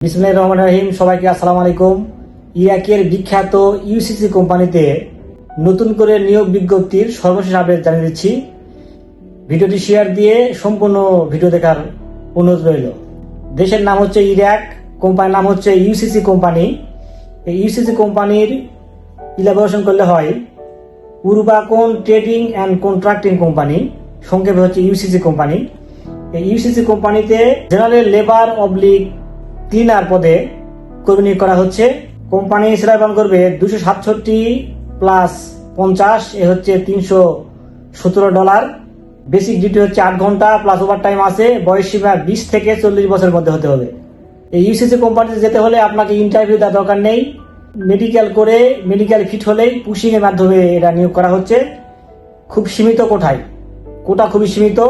বিসমিল্লাহির রহমানির রহিম। সবাইকে আসসালামু আলাইকুম। ইরাকের বিখ্যাত ইউসিসি কোম্পানিতে নতুন করে নিয়োগ বিজ্ঞপ্তির সর্বশেষ আপডেট জানিয়ে দিচ্ছি। ভিডিওটি শেয়ার দিয়ে সম্পূর্ণ ভিডিও দেখার অনুরোধ রইল। দেশের নাম হচ্ছে ইরাক, কোম্পানির নাম হচ্ছে ইউসিসি কোম্পানি। এই ইউসিসি কোম্পানির ইলাবোরেশন করলে হয় উরবাকন ট্রেডিং অ্যান্ড কন্ট্রাক্টিং কোম্পানি, সংক্ষেপে হচ্ছে ইউসিসি কোম্পানি। এই ইউসিসি কোম্পানিতে জেনারেল লেবার অবলিক ক্লিনার পদে কর্মী নিয়োগ করা হচ্ছে। কোম্পানি স্যালারি প্রদান করবে 267 প্লাস 50, এ হচ্ছে $317। বেসিক ডিউটি হচ্ছে 8 ঘন্টা প্লাস ওভারটাইম আছে। বয়স সীমা 20 থেকে 40 বছরের মধ্যে হতে হবে। এই ইউসিসি কোম্পানিতে যেতে হলে আপনাকে ইন্টারভিউ দেওয়ার দরকার নেই। মেডিকেল করে মেডিকেল ফিট হলেই পুশিং এর মাধ্যমে এটা নিয়োগ করা হচ্ছে। খুব সীমিত কোটা খুবই সীমিত।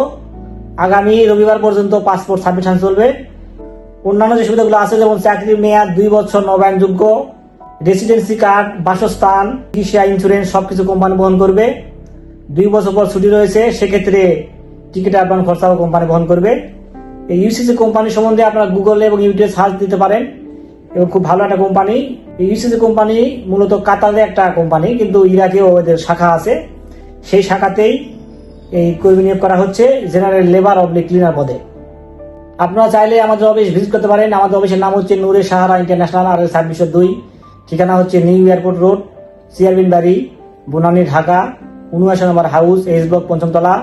আগামী রবিবার পর্যন্ত পাসপোর্ট সাবমিশন চলবে। অন্যান্য যে সুবিধাগুলো আছে, যেমন চাকরির মেয়াদ 2 বছর নবায়নযোগ্য, রেসিডেন্সি কার্ড, বাসস্থান, চিকিৎসা, ইন্স্যুরেন্স সবকিছু কোম্পানি বহন করবে। 2 বছর পর ছুটি রয়েছে, সেক্ষেত্রে টিকিট অ্যাডভান্স খরচাও কোম্পানি বহন করবে। এই ইউসিসি কোম্পানি সম্বন্ধে আপনারা গুগলে এবং ইউটিউবে সার্চ দিতে পারেন, এবং খুব ভালো একটা কোম্পানি। এই ইউসিসি কোম্পানি মূলত কাতারে একটা কোম্পানি, কিন্তু ইরাকেও ওদের শাখা আছে। সেই শাখাতেই এই কর্মী নিয়োগ করা হচ্ছে জেনারেল লেবার অবলিক ক্লিনার পদে। আপনারা চাইলে আমাদের অফিস ভিজিট করতে পারেন। আমাদের অফিসের নাম হচ্ছে নূরে সাহারা ইন্টারন্যাশনাল, আর সার্ভিস 2, ঠিকানা হচ্ছে নিউ এয়ারপোর্ট রোড, চেয়ারম্যান বাড়ি, বনানী, ঢাকা 79 নম্বর হাউস, এইচ ব্লক, 5ম তলা।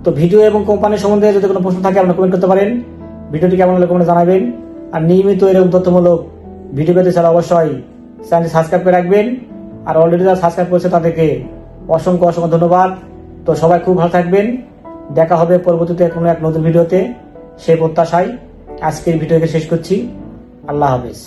তো ভিডিও এবং কোম্পানির সম্বন্ধে যদি কোনো প্রশ্ন থাকে আপনারা কমেন্ট করতে পারেন। ভিডিওটি কেমন হলে কমেন্টে জানাবেন। আর নিয়মিত এরকম তথ্যমূলক ভিডিও পেতে চাইলে অবশ্যই চ্যানেলটি সাবস্ক্রাইব করে রাখবেন। আর অলরেডি যারা সাবস্ক্রাইব করেছে তাদেরকে অসংখ্য ধন্যবাদ। তো সবাই খুব ভালো থাকবেন। দেখা হবে পরবর্তীতে কোনো এক নতুন ভিডিওতে, সেই প্রত্যাশায় আজকের ভিডিওকে শেষ করছি। আল্লাহ হাফেজ।